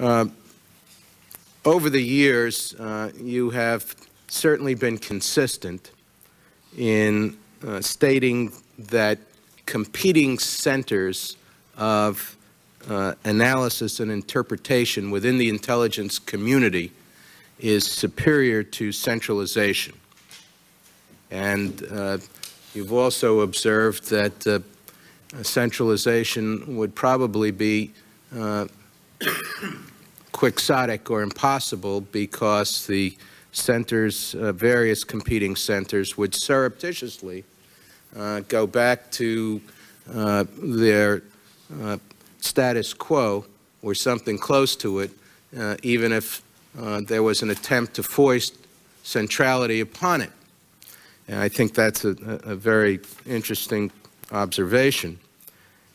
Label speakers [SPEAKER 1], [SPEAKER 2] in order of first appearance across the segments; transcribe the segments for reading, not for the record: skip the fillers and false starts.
[SPEAKER 1] Over the years, you have certainly been consistent in stating that competing centers of analysis and interpretation within the intelligence community is superior to centralization. And you've also observed that centralization would probably be quixotic or impossible because the centers, various competing centers, would surreptitiously go back to their status quo or something close to it, even if there was an attempt to foist centrality upon it. And I think that's a very interesting observation,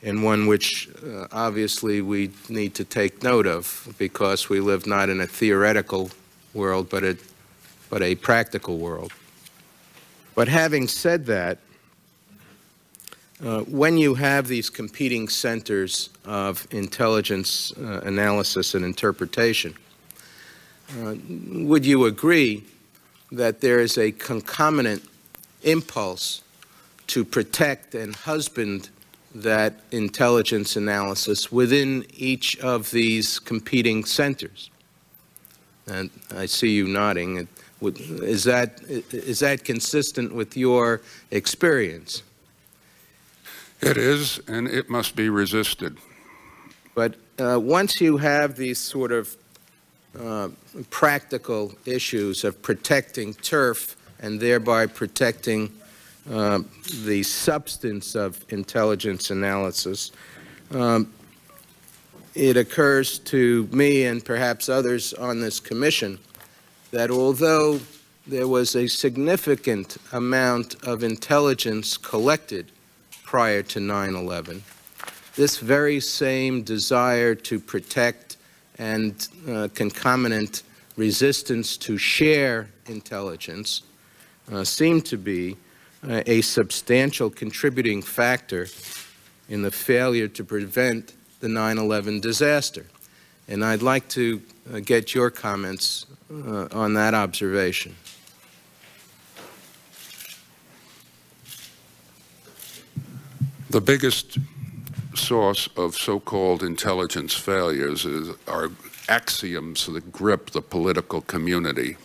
[SPEAKER 1] and one which obviously we need to take note of, because we live not in a theoretical world but a practical world. But having said that, when you have these competing centers of intelligence analysis and interpretation, would you agree that there is a concomitant impulse to protect and husband that intelligence analysis within each of these competing centers? And I see you nodding. Is that consistent with your experience?
[SPEAKER 2] It is, and it must be resisted.
[SPEAKER 1] But once you have these sort of practical issues of protecting turf and thereby protecting the substance of intelligence analysis, it occurs to me and perhaps others on this commission that although there was a significant amount of intelligence collected prior to 9/11, this very same desire to protect and concomitant resistance to share intelligence seemed to be a substantial contributing factor in the failure to prevent the 9/11 disaster. And I'd like to get your comments on that observation.
[SPEAKER 2] The biggest source of so-called intelligence failures are axioms that grip the political community.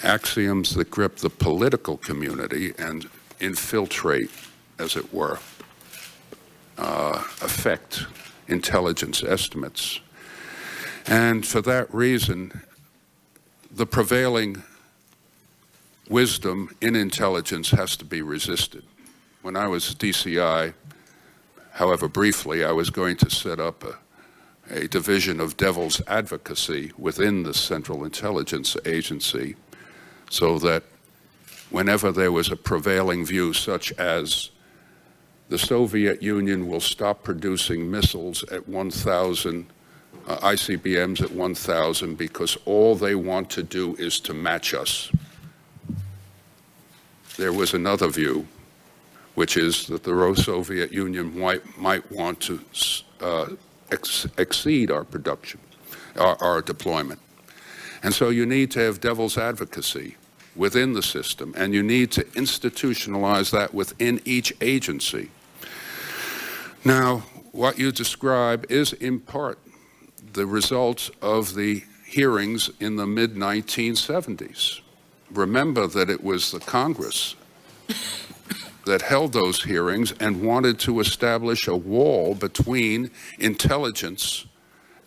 [SPEAKER 2] Axioms that grip the political community and infiltrate, as it were, affect intelligence estimates. And for that reason, the prevailing wisdom in intelligence has to be resisted. When I was DCI, however briefly, I was going to set up a division of devil's advocacy within the Central Intelligence Agency, so that whenever there was a prevailing view such as the Soviet Union will stop producing missiles at 1,000, ICBMs at 1,000, because all they want to do is to match us. There was another view, which is that the Soviet Union might want to exceed our production, our deployment. And so you need to have devil's advocacy within the system, and you need to institutionalize that within each agency. Now, what you describe is in part the result of the hearings in the mid-1970s. Remember that it was the Congress that held those hearings and wanted to establish a wall between intelligence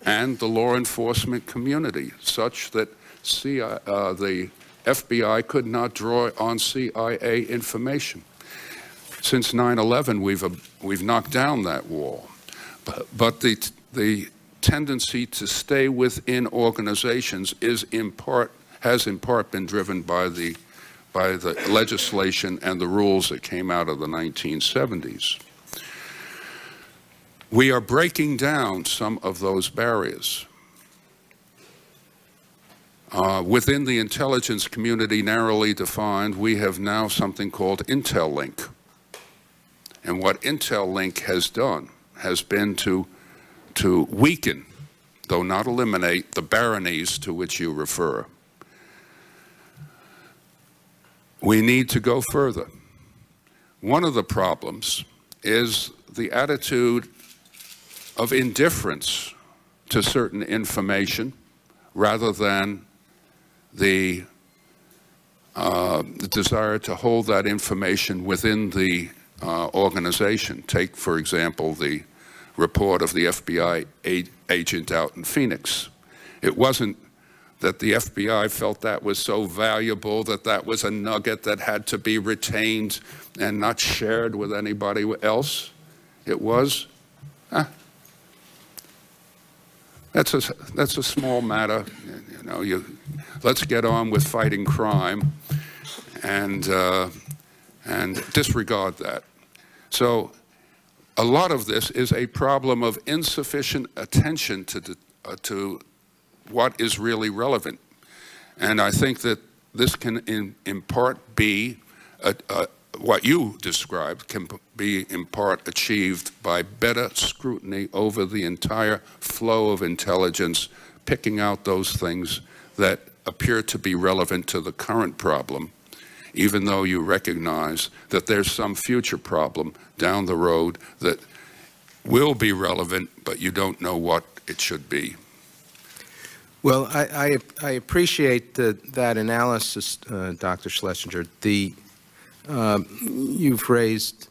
[SPEAKER 2] and the law enforcement community, such that the FBI could not draw on CIA information. Since 9/11, we've knocked down that wall, but the tendency to stay within organizations has in part been driven by the legislation and the rules that came out of the 1970s. We are breaking down some of those barriers. Within the intelligence community, narrowly defined, we have now something called Intel Link. And what Intel Link has done has been to to weaken, though not eliminate, the baronies to which you refer. We need to go further. One of the problems is the attitude of indifference to certain information rather than the desire to hold that information within the organization. Take, for example, the report of the FBI agent out in Phoenix. It wasn't that the FBI felt that was so valuable that that was a nugget that had to be retained and not shared with anybody else. It was, that's a small matter. You know, let's get on with fighting crime and disregard that. So a lot of this is a problem of insufficient attention to what is really relevant. And I think that this can in part be, what you described can be in part achieved by better scrutiny over the entire flow of intelligence, picking out those things that appear to be relevant to the current problem, even though you recognize that there's some future problem down the road that will be relevant, but you don't know what it should be.
[SPEAKER 1] Well, I appreciate that analysis, Dr. Schlesinger. You've raised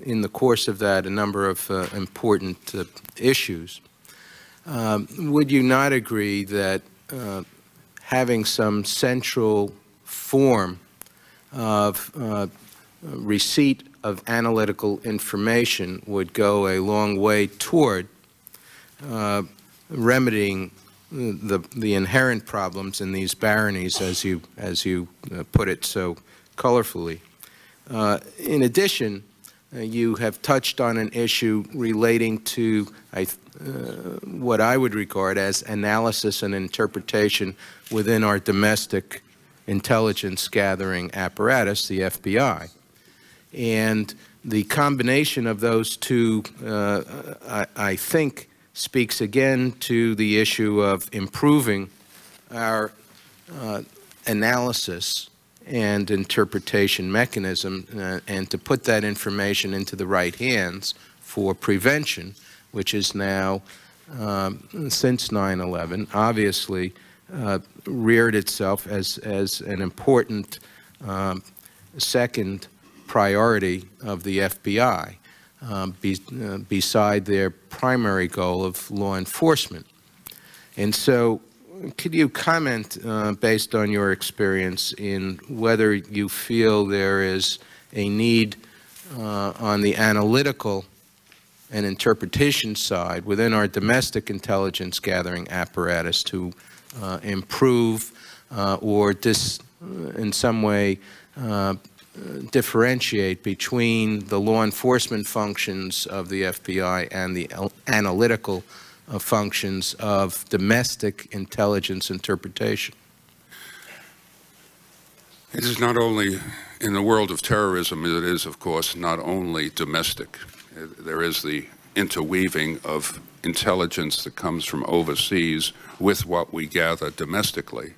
[SPEAKER 1] in the course of that a number of important issues. Would you not agree that having some central form of receipt of analytical information would go a long way toward remedying the inherent problems in these baronies, as you put it so colorfully? In addition, you have touched on an issue relating to what I would regard as analysis and interpretation within our domestic intelligence gathering apparatus, the FBI. And the combination of those two, I think, speaks again to the issue of improving our analysis and interpretation mechanism, and to put that information into the right hands for prevention, which is now, since 9/11, obviously reared itself as an important second priority of the FBI, beside their primary goal of law enforcement. And so, could you comment, based on your experience, in whether you feel there is a need on the analytical and interpretation side within our domestic intelligence gathering apparatus to improve or in some way differentiate between the law enforcement functions of the FBI and the analytical functions of domestic intelligence interpretation?
[SPEAKER 2] It is not only in the world of terrorism, it is, of course, not only domestic. There is the interweaving of intelligence that comes from overseas with what we gather domestically.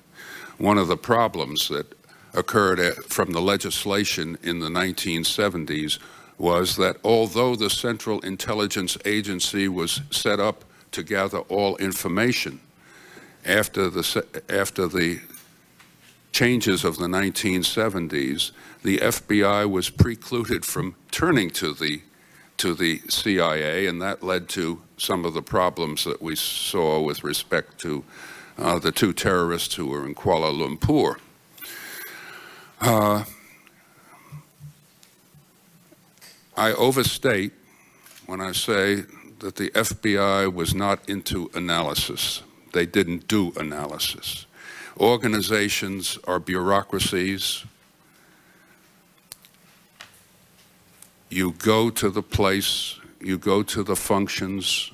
[SPEAKER 2] One of the problems that occurred from the legislation in the 1970s was that although the Central Intelligence Agency was set up to gather all information, after the changes of the 1970s, the FBI was precluded from turning to the CIA, and that led to some of the problems that we saw with respect to the two terrorists who were in Kuala Lumpur. I overstate when I say that the FBI was not into analysis. They didn't do analysis. Organizations are bureaucracies. You go to the place, you go to the functions,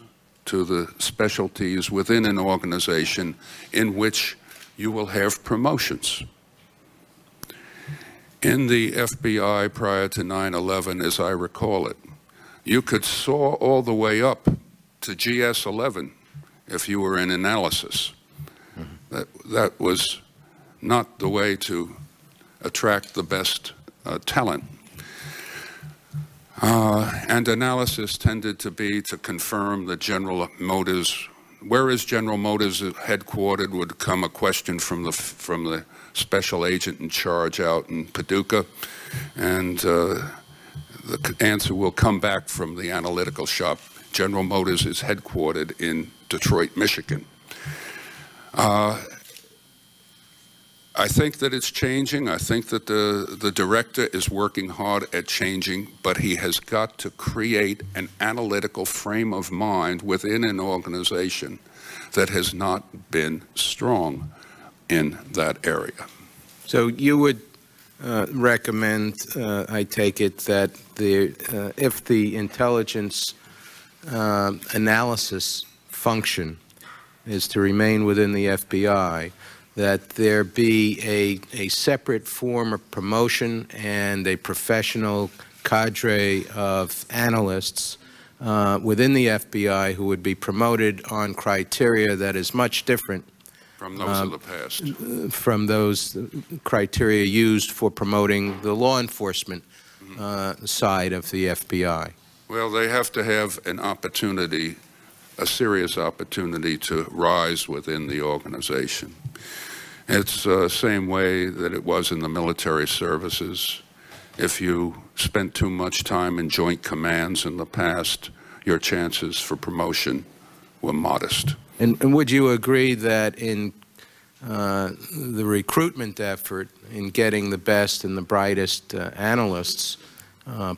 [SPEAKER 2] to the specialties within an organization in which you will have promotions. In the FBI prior to 9/11, as I recall it, you could soar all the way up to GS11 if you were in analysis. That was not the way to attract the best talent. And analysis tended to be to confirm that General Motors, where is General Motors headquartered, would come a question from the special agent in charge out in Paducah, and the answer will come back from the analytical shop. General Motors is headquartered in Detroit, Michigan. I think that it's changing. I think that the director is working hard at changing, but he has got to create an analytical frame of mind within an organization that has not been strong in that area.
[SPEAKER 1] So you would recommend, I take it, that if the intelligence analysis function is to remain within the FBI, that there be a separate form of promotion and a professional cadre of analysts within the FBI who would be promoted on criteria that is much different
[SPEAKER 2] from those of the past,
[SPEAKER 1] from those criteria used for promoting the law enforcement side of the FBI.
[SPEAKER 2] Well, they have to have an opportunity, a serious opportunity to rise within the organization. It's the same way that it was in the military services. If you spent too much time in joint commands in the past, your chances for promotion were modest.
[SPEAKER 1] And would you agree that in the recruitment effort in getting the best and the brightest analysts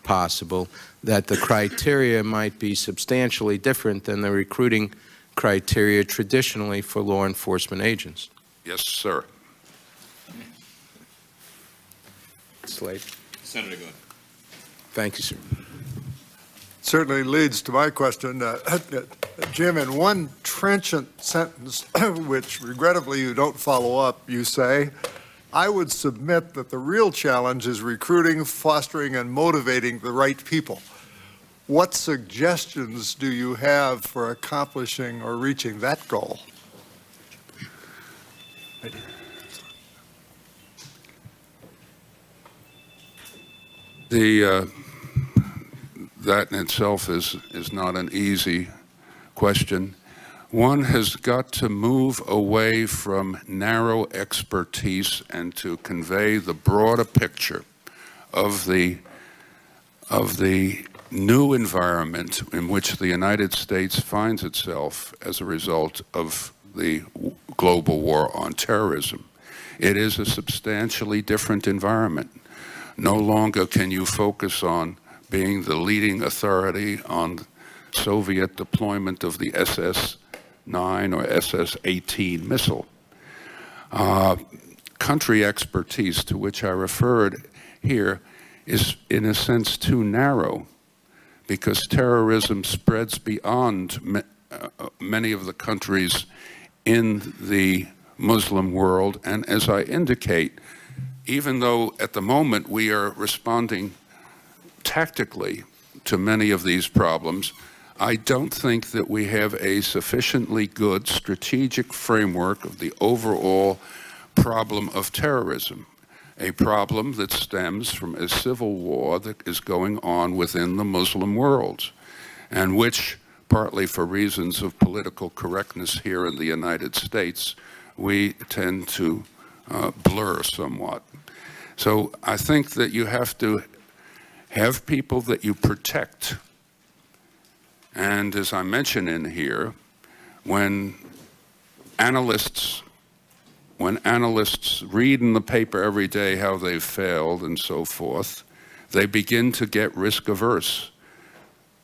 [SPEAKER 1] possible, that the criteria might be substantially different than the recruiting criteria traditionally for law enforcement agents?
[SPEAKER 2] Yes, sir.
[SPEAKER 1] Slade.
[SPEAKER 3] Senator, go ahead.
[SPEAKER 1] Thank you, sir.
[SPEAKER 4] Certainly leads to my question. Jim, in one trenchant sentence, which regrettably you don't follow up, you say, I would submit that the real challenge is recruiting, fostering, and motivating the right people. What suggestions do you have for accomplishing or reaching that goal?
[SPEAKER 2] That in itself is not an easy question. One has got to move away from narrow expertise and to convey the broader picture of the new environment in which the United States finds itself as a result of the global war on terrorism. It is a substantially different environment. No longer can you focus on being the leading authority on Soviet deployment of the SS-9 or SS-18 missile. Country expertise, to which I referred here, is in a sense too narrow, because terrorism spreads beyond many of the countries in the Muslim world. And as I indicate, even though at the moment we are responding tactically to many of these problems, I don't think that we have a sufficiently good strategic framework of the overall problem of terrorism, a problem that stems from a civil war that is going on within the Muslim world, and which, partly for reasons of political correctness here in the United States, we tend to blur somewhat. So I think that you have to have people that you protect. And as I mention in here, when analysts read in the paper every day how they've failed and so forth, they begin to get risk averse.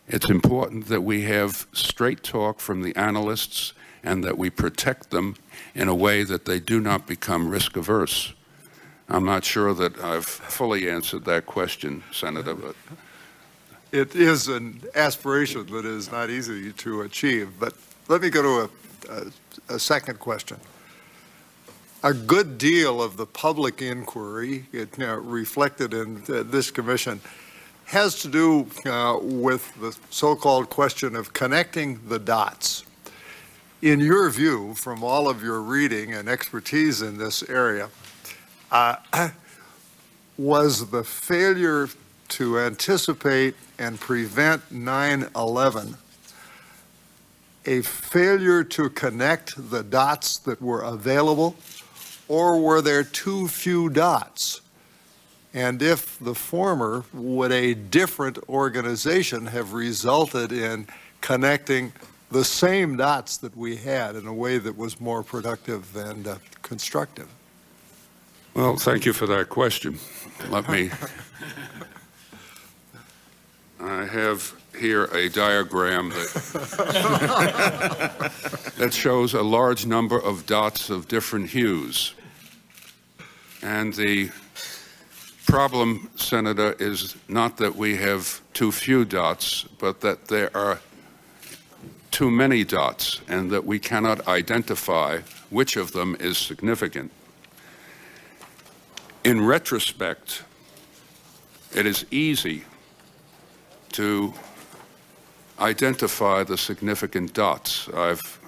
[SPEAKER 2] It's important that we have straight talk from the analysts and that we protect them in a way that they do not become risk averse. I'm not sure that I've fully answered that question, Senator, but
[SPEAKER 4] It is an aspiration that is not easy to achieve, but let me go to a second question. A good deal of the public inquiry, reflected in this commission, has to do with the so-called question of connecting the dots. In your view, from all of your reading and expertise in this area, was the failure to anticipate and prevent 9/11 a failure to connect the dots that were available, or were there too few dots? And if the former, would a different organization have resulted in connecting the same dots that we had in a way that was more productive and constructive?
[SPEAKER 2] Well, thank you for that question. Let me, I have here a diagram that shows a large number of dots of different hues. And the problem, Senator, is not that we have too few dots, but that there are too many dots and that we cannot identify which of them is significant. In retrospect, it is easy to identify the significant dots. I've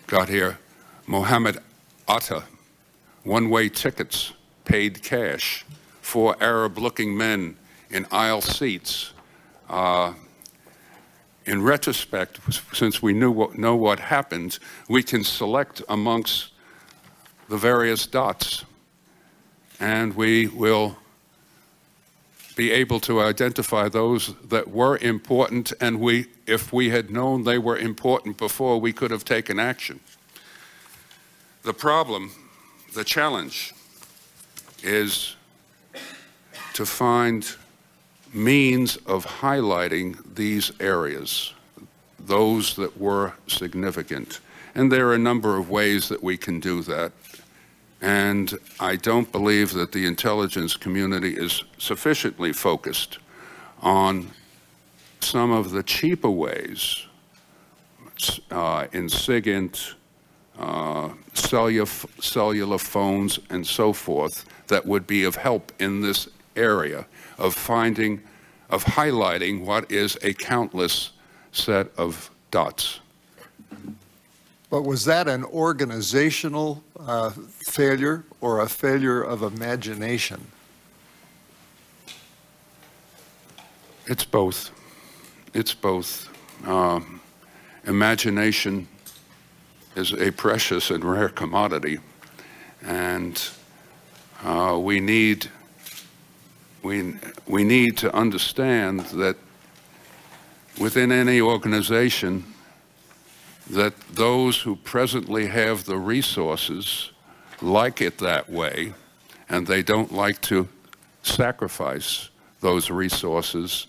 [SPEAKER 2] got here Mohammed Atta, one-way tickets, paid cash, 4 Arab-looking men in aisle seats. In retrospect, since we know what happened, we can select amongst the various dots, and we will be able to identify those that were important, and if we had known they were important before, we could have taken action. The problem, the challenge, is to find means of highlighting these areas, those that were significant. And there are a number of ways that we can do that. And I don't believe that the intelligence community is sufficiently focused on some of the cheaper ways in SIGINT, cellular phones, and so forth, that would be of help in this area of highlighting what is a countless set of dots.
[SPEAKER 4] But was that an organizational failure or a failure of imagination?
[SPEAKER 2] It's both. It's both. Imagination is a precious and rare commodity, and we need to understand that within any organization, that those who presently have the resources like it that way, and they don't like to sacrifice those resources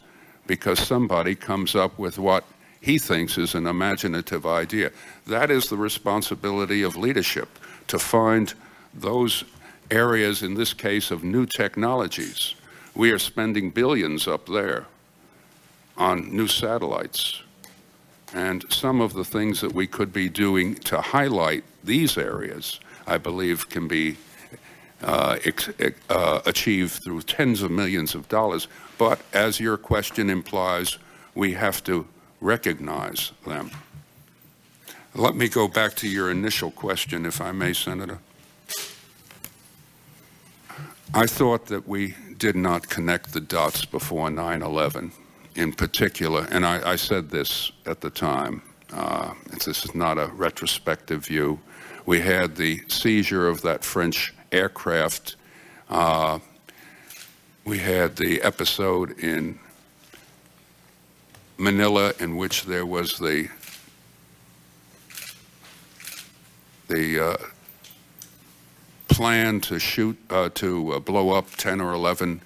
[SPEAKER 2] because somebody comes up with what he thinks is an imaginative idea. That is the responsibility of leadership, to find those areas, in this case, of new technologies. We are spending billions up there on new satellites. And some of the things that we could be doing to highlight these areas, I believe, can be achieved through tens of millions of dollars. But as your question implies, we have to recognize them. Let me go back to your initial question, if I may, Senator. I thought that we did not connect the dots before 9/11 in particular, and I said this at the time. This is not a retrospective view. We had the seizure of that French aircraft. We had the episode in Manila in which there was the plan to blow up 10 or 11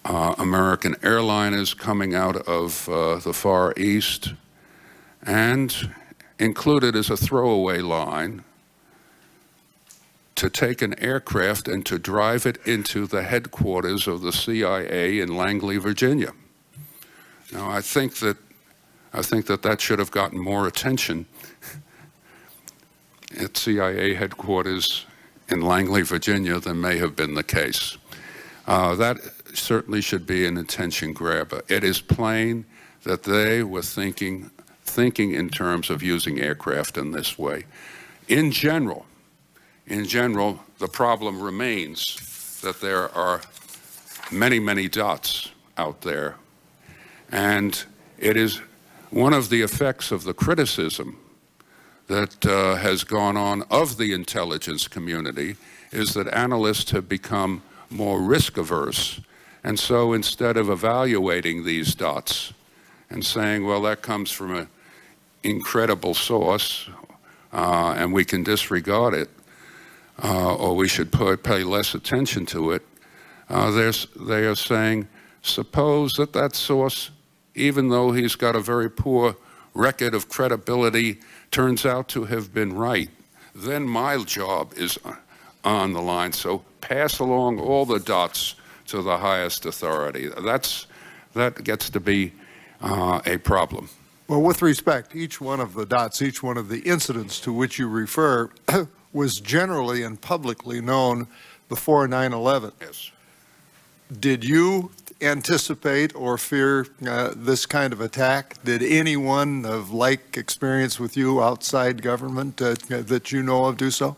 [SPEAKER 2] American airliners coming out of the Far East, and included as a throwaway line to take an aircraft and to drive it into the headquarters of the CIA in Langley, Virginia. Now, I think that should have gotten more attention at CIA headquarters in Langley, Virginia, than may have been the case. That certainly should be an attention grabber. It is plain that they were thinking in terms of using aircraft in this way. In general, the problem remains that there are many, many dots out there. And it is one of the effects of the criticism that has gone on of the intelligence community is that analysts have become more risk averse. And so instead of evaluating these dots and saying, well, that comes from an incredible source and we can disregard it, or we should pay less attention to it, they are saying, suppose that source, even though he's got a very poor record of credibility, turns out to have been right, then my job is on the line. So pass along all the dots to the highest authority. That gets to be a problem.
[SPEAKER 4] Well, with respect, each one of the dots, each one of the incidents to which you refer was generally and publicly known before 9/11.
[SPEAKER 2] Yes.
[SPEAKER 4] Did you anticipate or fear this kind of attack? Did anyone of like experience with you outside government that you know of do so?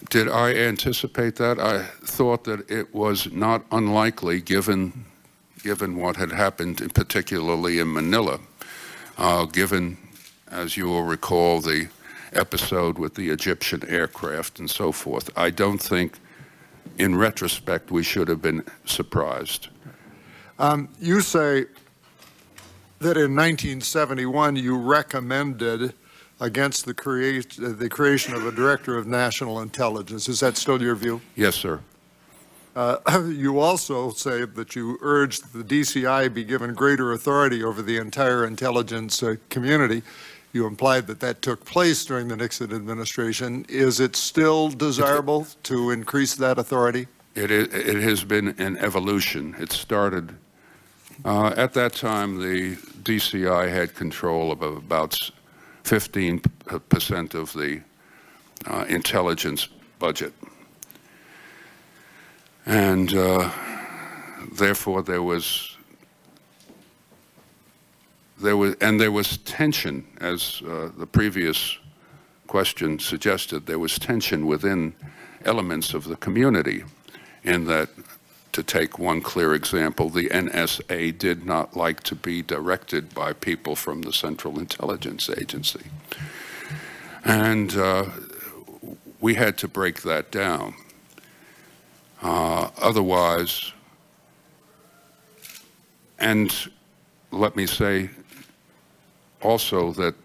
[SPEAKER 2] Did I anticipate that? I thought that it was not unlikely, given what had happened, particularly in Manila, given, as you will recall, the episode with the Egyptian aircraft and so forth. I don't think, in retrospect, we should have been surprised. You say that in 1971 you recommended against the creation of a Director of National Intelligence. Is that still your view? Yes, sir.
[SPEAKER 4] You also say that you urged the DCI be given greater authority over the entire intelligence community. You implied that that took place during the Nixon administration. Is it still desirable to increase that authority?
[SPEAKER 2] It has been an evolution. It started, at that time, the DCI had control of about 15% of the intelligence budget. And therefore there was tension, as the previous question suggested. There was tension within elements of the community, in that, to take one clear example, the NSA did not like to be directed by people from the Central Intelligence Agency. And we had to break that down. Otherwise, and let me say also that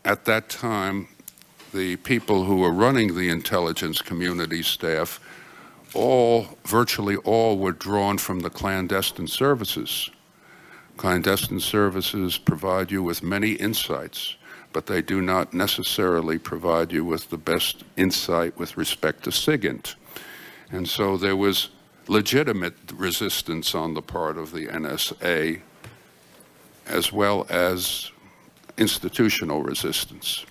[SPEAKER 2] at that time, the people who were running the intelligence community staff, virtually all were drawn from the clandestine services. Clandestine services provide you with many insights, but they do not necessarily provide you with the best insight with respect to SIGINT. And so there was legitimate resistance on the part of the NSA, as well as institutional resistance.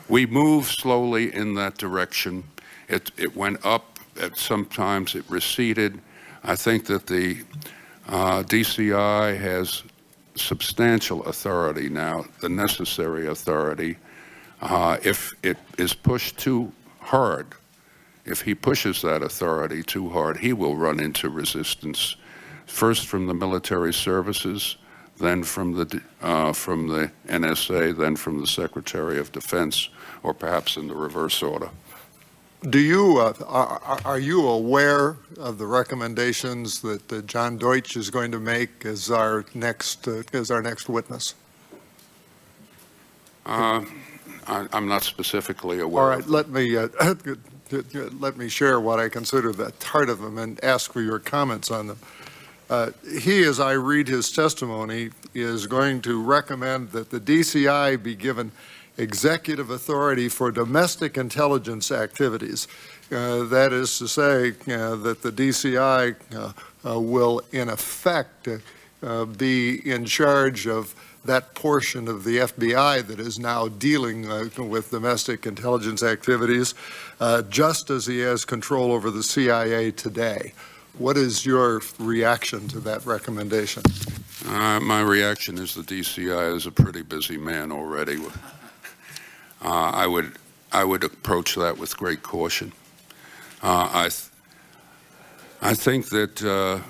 [SPEAKER 2] We moved slowly in that direction. It went up, sometimes it receded. I think that the DCI has substantial authority now, the necessary authority. If it is pushed too hard, if he pushes that authority too hard, he will run into resistance, first from the military services, then from the NSA, then from the Secretary of Defense, or perhaps in the reverse order.
[SPEAKER 4] Do you are you aware of the recommendations that John Deutsch is going to make as our next witness?
[SPEAKER 2] I'm not specifically aware.
[SPEAKER 4] All right, let me share what I consider the heart of them and ask for your comments on them. He, as I read his testimony, is going to recommend that the DCI be given executive authority for domestic intelligence activities. That is to say that the DCI will, in effect, be in charge of that portion of the FBI that is now dealing with domestic intelligence activities, just as he has control over the CIA today. What is your reaction to that recommendation?
[SPEAKER 2] My reaction is the DCI is a pretty busy man already. I would approach that with great caution. I think that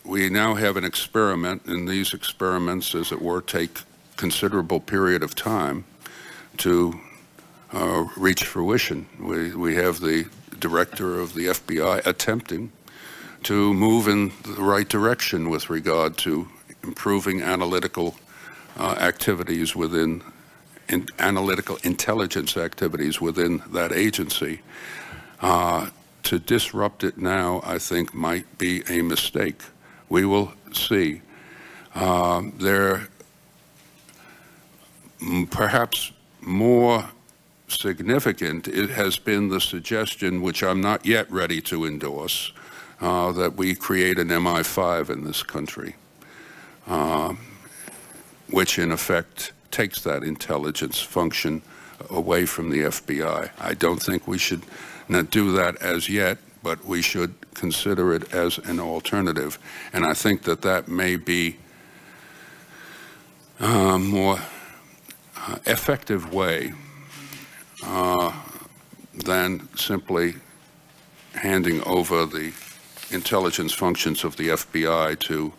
[SPEAKER 2] we now have an experiment, and these experiments, as it were, take considerable period of time to reach fruition. We have the director of the FBI attempting to move in the right direction with regard to improving analytical activities within, analytical intelligence activities within that agency. To disrupt it now, I think, might be a mistake. We will see. Perhaps more significant, it has been the suggestion, which I'm not yet ready to endorse, that we create an MI5 in this country, which in effect takes that intelligence function away from the FBI. I don't think we should not do that as yet, but we should consider it as an alternative. And I think that that may be a more effective way than simply handing over the intelligence functions of the FBI to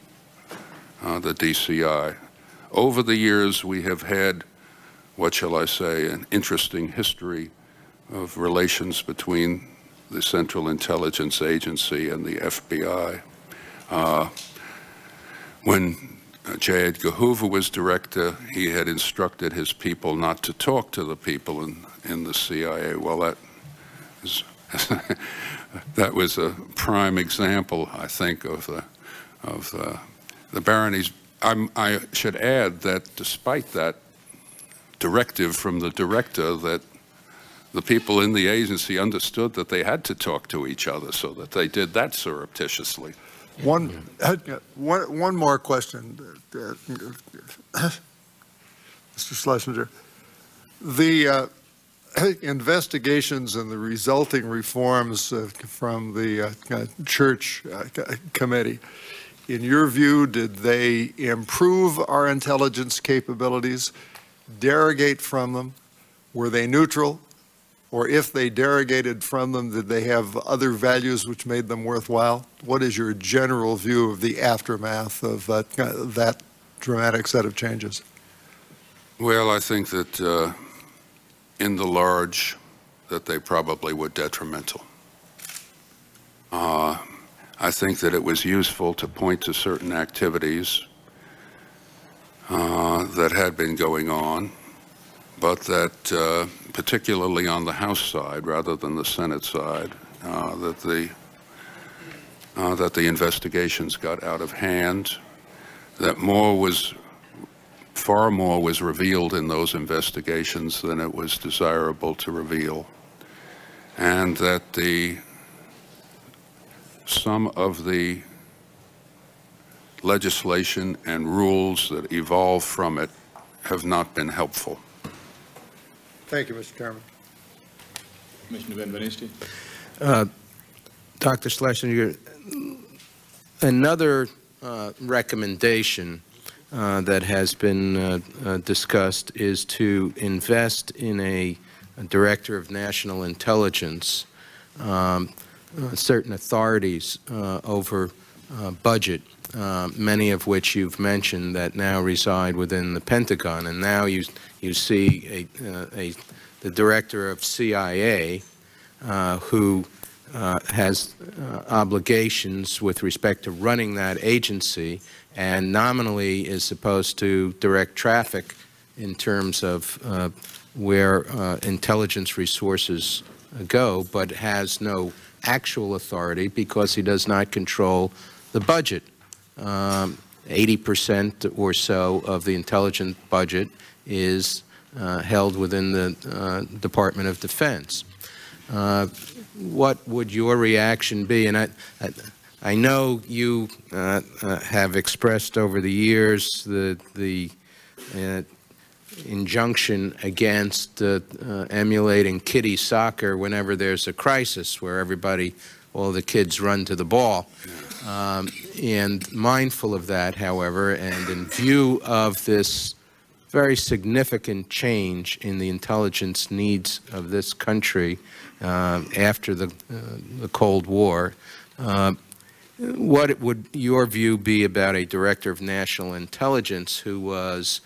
[SPEAKER 2] the DCI. Over the years, we have had, what shall I say, an interesting history of relations between the Central Intelligence Agency and the FBI. When J. Edgar Hoover was director, he had instructed his people not to talk to the people in the CIA. Well, that is that was a prime example, I think, of the baronies. I should add that despite that directive from the director, that the people in the agency understood that they had to talk to each other, so that they did that surreptitiously.
[SPEAKER 4] One more question, Mr. Schlesinger. The investigations and the resulting reforms from the Church Committee, in your view, did they improve our intelligence capabilities, derogate from them? Were they neutral? Or if they derogated from them, did they have other values which made them worthwhile? What is your general view of the aftermath of that dramatic set of changes?
[SPEAKER 2] Well, I think that in the large, that they probably were detrimental. I think that it was useful to point to certain activities that had been going on, but that particularly on the House side rather than the Senate side, that the investigations got out of hand, that far more was revealed in those investigations than it was desirable to reveal, and that some of the legislation and rules that evolve from it have not been helpful.
[SPEAKER 4] Thank you, Mr. Chairman.
[SPEAKER 3] Commissioner Benvenisti.
[SPEAKER 1] Dr. Schlesinger, another recommendation that has been discussed is to invest in a director of national intelligence, certain authorities over budget, many of which you've mentioned that now reside within the Pentagon, and now you see the director of CIA who has obligations with respect to running that agency, and nominally is supposed to direct traffic in terms of where intelligence resources go, but has no actual authority because he does not control the budget. 80% or so of the intelligence budget is held within the Department of Defense. What would your reaction be? And I know you have expressed over the years the injunction against emulating kiddie soccer whenever there's a crisis where all the kids run to the ball. And mindful of that, however, and in view of this very significant change in the intelligence needs of this country after the Cold War, what would your view be about a director of national intelligence who was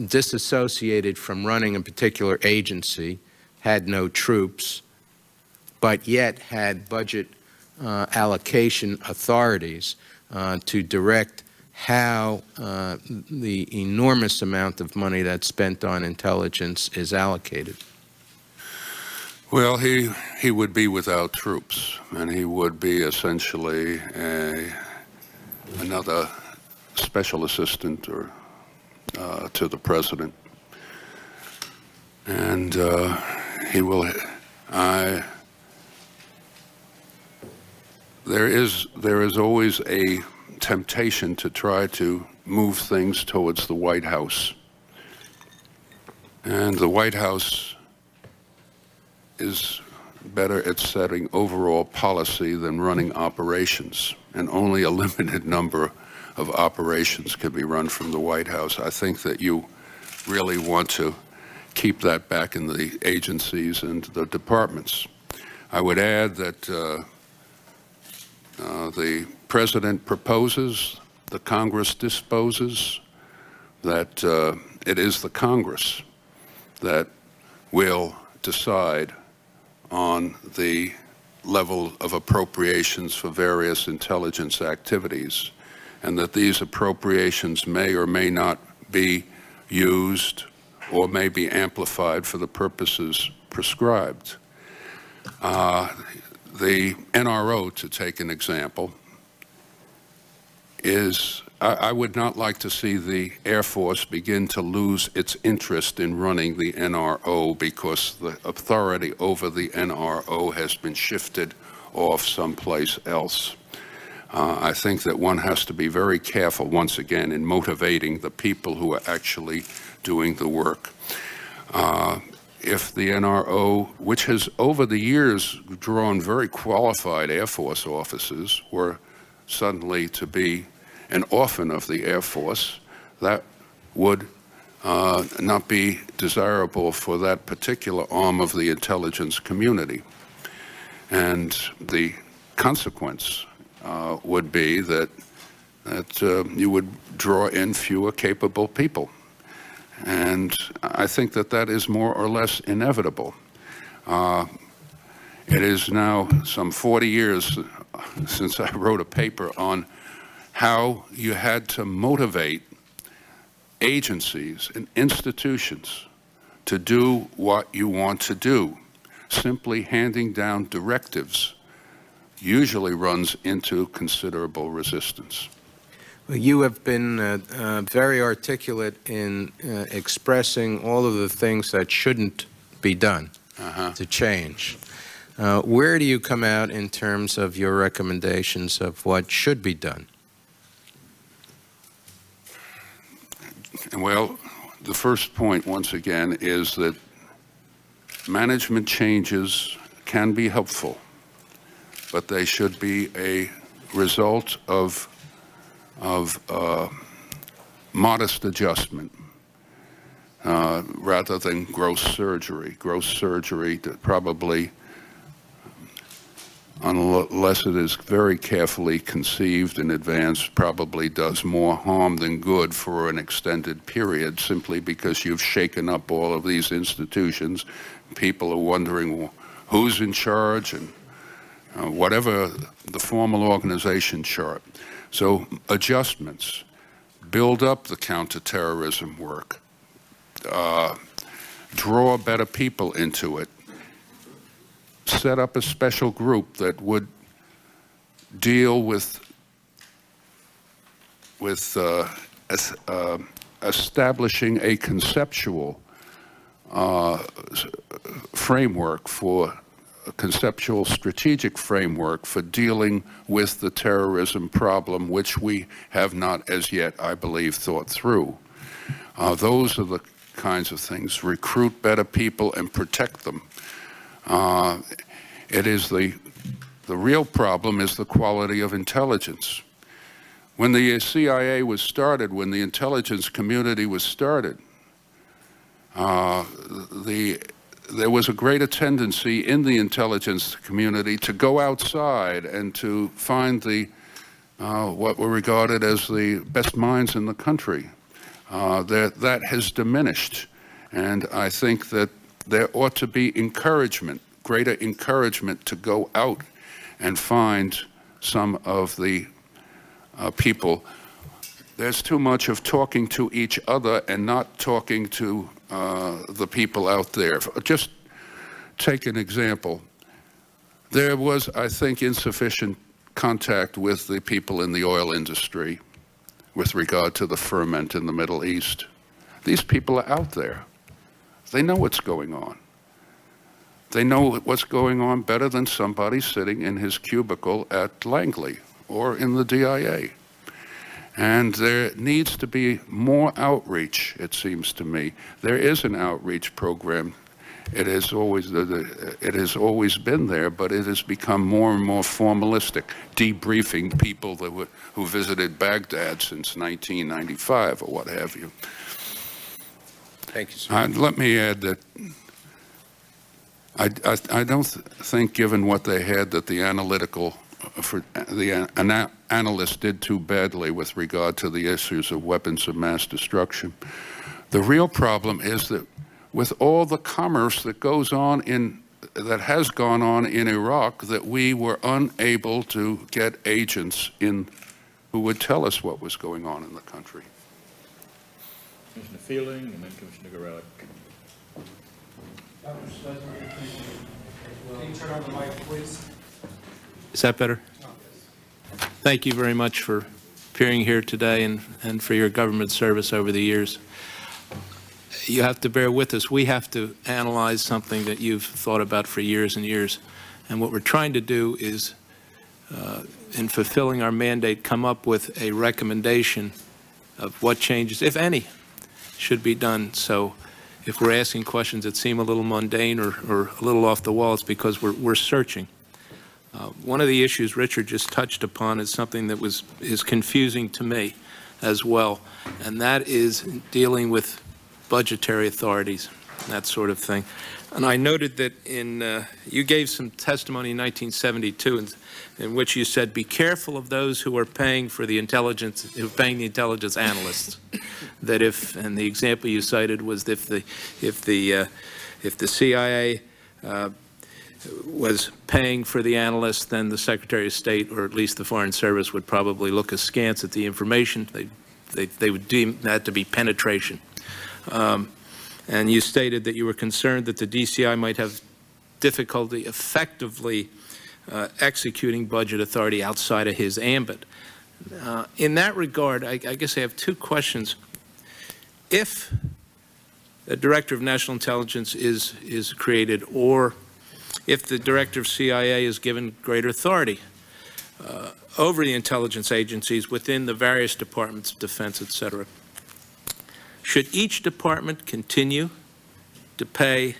[SPEAKER 1] disassociated from running a particular agency, had no troops, but yet had budget allocation authorities to direct how the enormous amount of money that's spent on intelligence is allocated?
[SPEAKER 2] Well, he would be without troops, and he would be essentially another special assistant or to the president, and he will. There is always a temptation to try to move things towards the White House, and the White House is better at setting overall policy than running operations, and only a limited number of operations can be run from the White House. I think that you really want to keep that back in the agencies and the departments. I would add that the President proposes, the Congress disposes, that it is the Congress that will decide on the level of appropriations for various intelligence activities, and that these appropriations may or may not be used or may be amplified for the purposes prescribed. The NRO, to take an example, I would not like to see the Air Force begin to lose its interest in running the NRO because the authority over the NRO has been shifted off someplace else. I think that one has to be very careful, once again, in motivating the people who are actually doing the work. If the NRO, which has over the years drawn very qualified Air Force officers, were suddenly to be an orphan of the Air Force, that would not be desirable for that particular arm of the intelligence community. And the consequence would be that you would draw in fewer capable people. And I think that that is more or less inevitable. It is now some 40 years since I wrote a paper on how you had to motivate agencies and institutions to do what you want to do. Simply handing down directives usually runs into considerable resistance.
[SPEAKER 1] Well, you have been very articulate in expressing all of the things that shouldn't be done to change. Where do you come out in terms of your recommendations of what should be done?
[SPEAKER 2] Well, the first point, once again, is that management changes can be helpful, but they should be a result of modest adjustment rather than gross surgery. Gross surgery probably, unless it is very carefully conceived in advance, probably does more harm than good for an extended period, simply because you've shaken up all of these institutions. People are wondering who's in charge and whatever the formal organization chart. So adjustments, build up the counterterrorism work, draw better people into it, set up a special group that would deal with establishing a conceptual framework for a conceptual strategic framework for dealing with the terrorism problem, which we have not as yet, I believe, thought through. Those are the kinds of things. Recruit better people and protect them. It is the real problem is the quality of intelligence. When the CIA was started, when the intelligence community was started, there was a greater tendency in the intelligence community to go outside and to find what were regarded as the best minds in the country. That has diminished, and I think that there ought to be encouragement, greater encouragement to go out and find some of the people. There's too much of talking to each other and not talking to the people out there. Just take an example. There was, I think, insufficient contact with the people in the oil industry with regard to the ferment in the Middle East. These people are out there. They know what's going on. They know what's going on better than somebody sitting in his cubicle at Langley or in the DIA. And there needs to be more outreach, it seems to me. There is an outreach program. It has always been there, but it has become more and more formalistic, debriefing people who visited Baghdad since 1995 or what have you.
[SPEAKER 1] Thank you, sir.
[SPEAKER 2] Let me add that I don't think, given what they had, that the analysts did too badly with regard to the issues of weapons of mass destruction. The real problem is that with all the commerce that that has gone on in Iraq, that we were unable to get agents in who would tell us what was going on in the country.
[SPEAKER 3] Commissioner Fielding and then Commissioner Gorelick.
[SPEAKER 5] Dr. Schlesinger, can you turn on the mic, please?
[SPEAKER 6] Is that better? Thank you very much for appearing here today and for your government service over the years. You have to bear with us. We have to analyze something that you've thought about for years and years. And what we're trying to do is, in fulfilling our mandate, come up with a recommendation of what changes, if any, should be done. So if we're asking questions that seem a little mundane or a little off the wall, it's because we're searching. One of the issues Richard just touched upon is something that is confusing to me as well, and that is dealing with budgetary authorities, that sort of thing. And I noted that you gave some testimony in 1972 in which you said, be careful of those who are paying for the intelligence, who are paying the intelligence analysts. That if, and the example you cited was if the CIA was paying for the analysts, then the Secretary of State, or at least the Foreign Service, would probably look askance at the information. They would deem that to be penetration. And you stated that you were concerned that the DCI might have difficulty effectively executing budget authority outside of his ambit. In that regard, I guess I have two questions. If the Director of National Intelligence is created, or if the Director of CIA is given greater authority over the intelligence agencies within the various departments of defense, et cetera, should each department continue to pay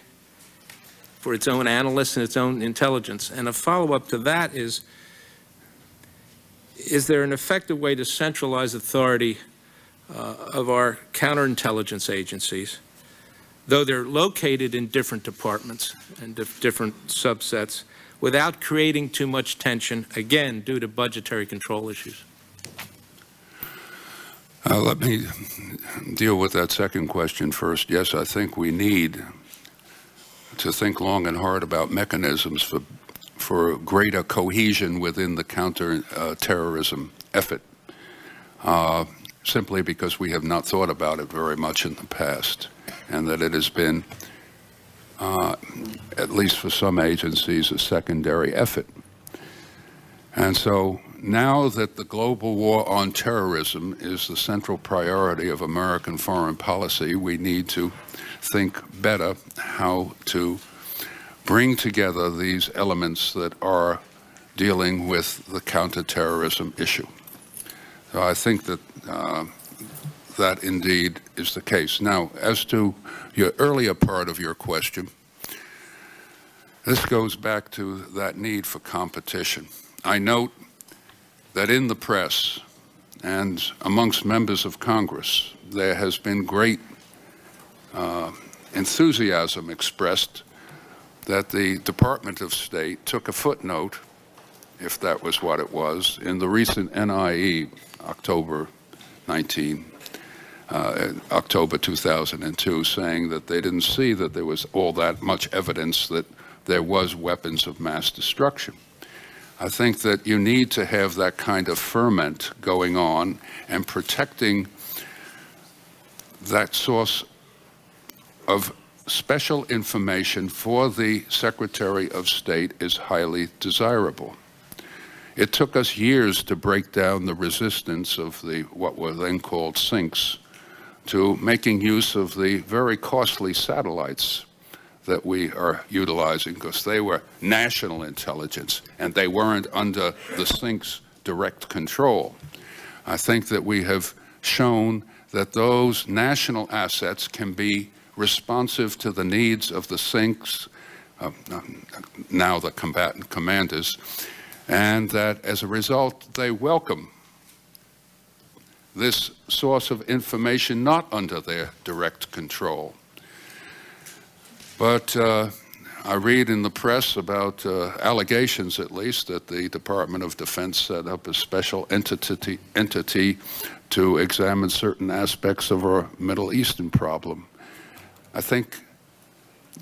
[SPEAKER 6] for its own analysts and its own intelligence? And a follow-up to that is there an effective way to centralize authority of our counterintelligence agencies, though they're located in different departments and different subsets, without creating too much tension, again, due to budgetary control issues?
[SPEAKER 2] Let me deal with that second question first. Yes, I think we need to think long and hard about mechanisms for greater cohesion within the counter-terrorism effort, simply because we have not thought about it very much in the past, and that it has been, at least for some agencies, a secondary effort. And so now that the global war on terrorism is the central priority of American foreign policy, we need to think better how to bring together these elements that are dealing with the counterterrorism issue. So I think that that indeed is the case. Now, as to your earlier part of your question, this goes back to that need for competition. I note that in the press and amongst members of Congress, there has been great enthusiasm expressed that the Department of State took a footnote, if that was what it was, in the recent NIE, October 2002, saying that they didn't see that there was all that much evidence that there was weapons of mass destruction. I think that you need to have that kind of ferment going on, and protecting that source of special information for the Secretary of State is highly desirable. It took us years to break down the resistance of the what were then called sinks to making use of the very costly satellites that we are utilizing, because they were national intelligence and they weren't under the sink's direct control. I think that we have shown that those national assets can be responsive to the needs of the sinks, now the combatant commanders, and that as a result they welcome this source of information not under their direct control. But I read in the press about allegations, at least, that the Department of Defense set up a special entity to examine certain aspects of our Middle Eastern problem. I think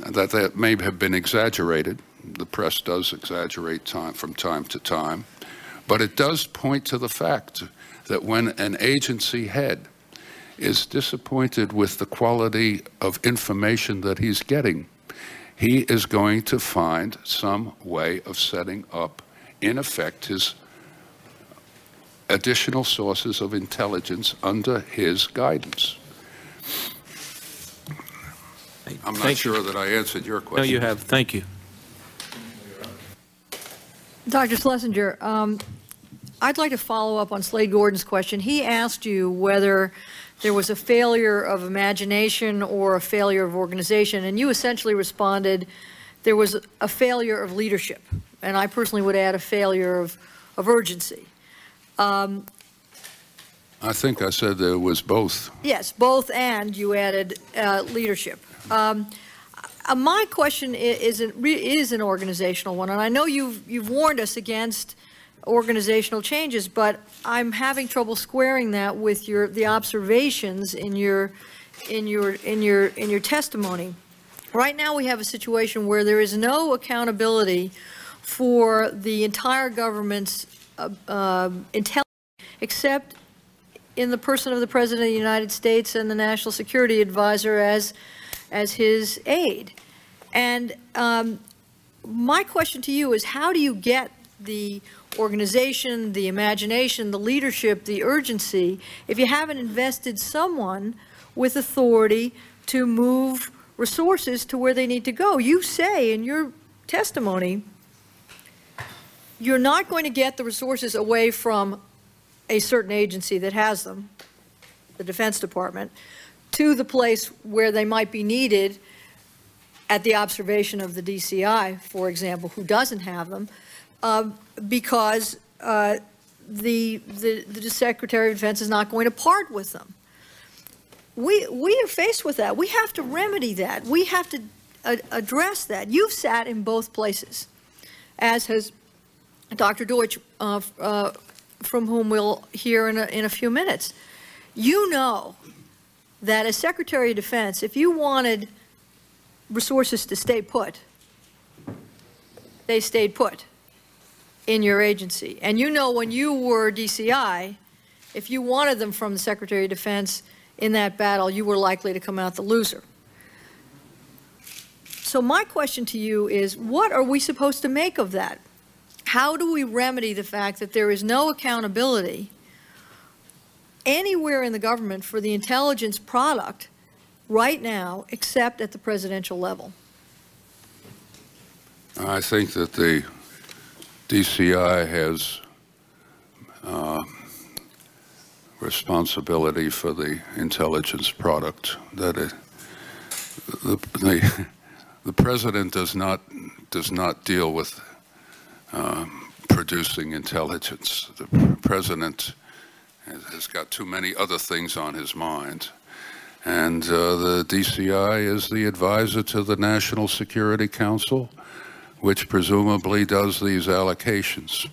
[SPEAKER 2] that that may have been exaggerated. The press does exaggerate from time to time. But it does point to the fact that when an agency head is disappointed with the quality of information that he's getting, he is going to find some way of setting up, in effect, his additional sources of intelligence under his guidance. I'm not sure that I answered your question.
[SPEAKER 6] No, you have. Thank you.
[SPEAKER 7] Dr. Schlesinger, I'd like to follow up on Slade Gordon's question. He asked you whether there was a failure of imagination or a failure of organization, and you essentially responded there was a failure of leadership, and I personally would add a failure of urgency.
[SPEAKER 2] I think I said there was both.
[SPEAKER 7] Yes, both, and you added leadership. My question is an organizational one, and I know you've warned us against organizational changes, but I'm having trouble squaring that with the observations in your testimony. Right now, we have a situation where there is no accountability for the entire government's intelligence, except in the person of the President of the United States and the National Security Advisor as his aide. And my question to you is, how do you get the organization, the imagination, the leadership, the urgency, if you haven't invested someone with authority to move resources to where they need to go? You say in your testimony, you're not going to get the resources away from a certain agency that has them, the Defense Department, to the place where they might be needed at the observation of the DCI, for example, who doesn't have them, because the Secretary of Defense is not going to part with them. We are faced with that. We have to remedy that. We have to address that. You've sat in both places, as has Dr. Deutsch, from whom we'll hear in a few minutes. You know that as Secretary of Defense, if you wanted resources to stay put, they stayed put in your agency. And you know when you were DCI, if you wanted them from the Secretary of Defense in that battle, you were likely to come out the loser. So my question to you is, what are we supposed to make of that? How do we remedy the fact that there is no accountability anywhere in the government for the intelligence product right now, except at the presidential level?
[SPEAKER 2] I think that the DCI has responsibility for the intelligence product. That the president does not deal with producing intelligence. The president has got too many other things on his mind. And the DCI is the advisor to the National Security Council, which presumably does these allocations.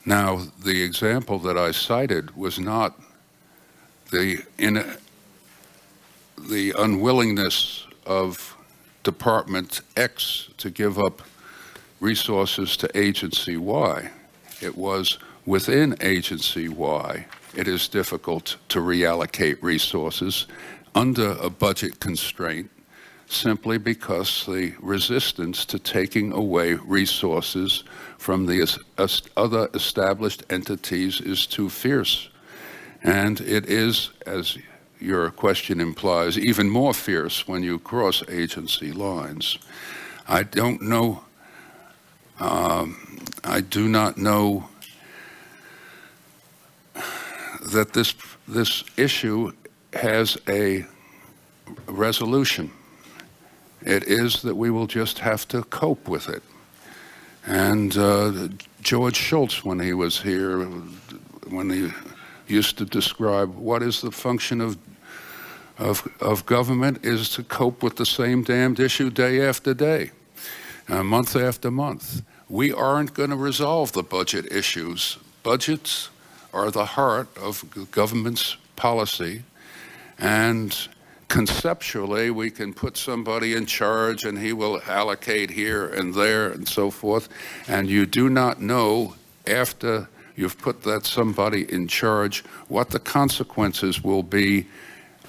[SPEAKER 2] Now, the example that I cited was not the unwillingness of Department X to give up resources to Agency Y. It was within Agency Y, it is difficult to reallocate resources under a budget constraint, simply because the resistance to taking away resources from the other established entities is too fierce. And it is, as your question implies, even more fierce when you cross agency lines. I don't know, I do not know that this issue has a resolution. It is that we will just have to cope with it. And George Shultz, when he was here, when he used to describe what is the function of government, is to cope with the same damned issue day after day, month after month. We aren't going to resolve the budget issues. Budgets are the heart of government's policy, and conceptually we can put somebody in charge and he will allocate here and there and so forth, and you do not know after you've put that somebody in charge what the consequences will be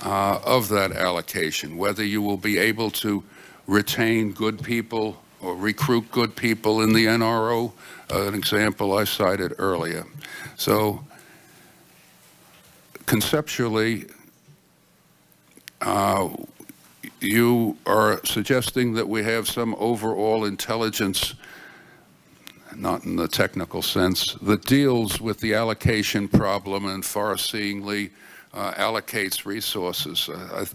[SPEAKER 2] of that allocation, whether you will be able to retain good people or recruit good people in the NRO, an example I cited earlier. So conceptually, you are suggesting that we have some overall intelligence, not in the technical sense, that deals with the allocation problem and far-seeingly allocates resources.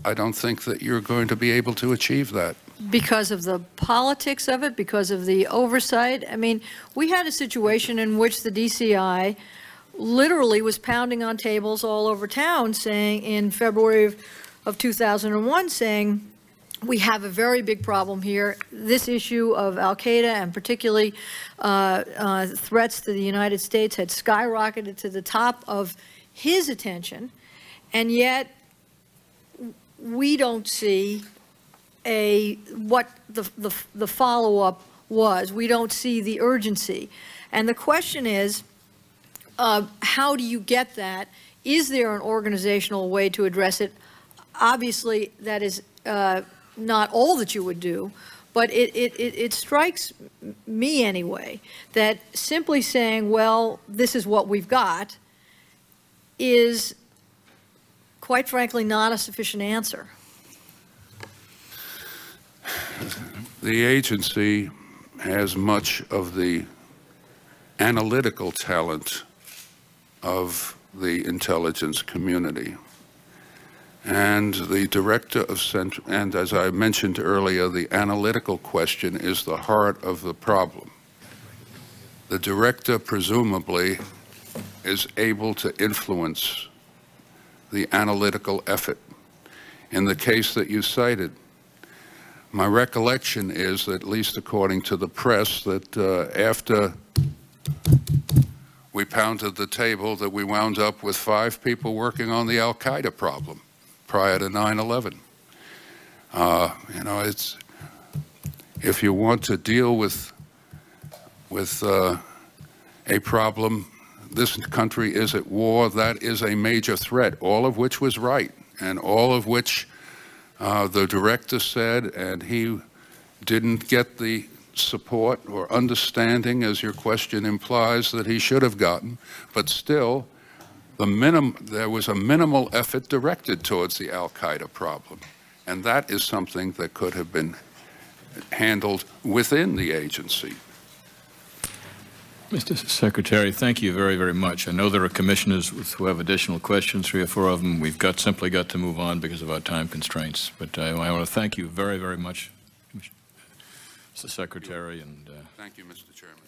[SPEAKER 2] I don't think that you're going to be able to achieve that.
[SPEAKER 7] Because of the politics of it, because of the oversight. I mean, we had a situation in which the DCI literally was pounding on tables all over town saying, in February of 2001, saying, we have a very big problem here. This issue of al-Qaeda and particularly threats to the United States had skyrocketed to the top of his attention, and yet we don't see what the follow-up was. We don't see the urgency. And the question is, how do you get that? Is there an organizational way to address it? Obviously, that is not all that you would do, but it strikes me anyway that simply saying, well, this is what we've got, is quite frankly not a sufficient answer.
[SPEAKER 2] The agency has much of the analytical talent of the intelligence community. And the director of Central, and as I mentioned earlier, the analytical question is the heart of the problem. The director presumably is able to influence the analytical effort. In the case that you cited, my recollection is, at least according to the press, that after we pounded the table, that we wound up with 5 people working on the al-Qaeda problem prior to 9/11. You know, it's, if you want to deal with a problem, this country is at war, that is a major threat, all of which was right, and all of which the director said, and he didn't get the support or understanding, as your question implies, that he should have gotten, but still, there was a minimal effort directed towards the al-Qaeda problem, and that is something that could have been handled within the agency.
[SPEAKER 3] Mr. Secretary, thank you very, very much. I know there are commissioners who have additional questions, 3 or 4 of them. We've simply got to move on because of our time constraints. But I want to thank you very, very much, Mr. Secretary. And
[SPEAKER 2] thank you, Mr. Chairman.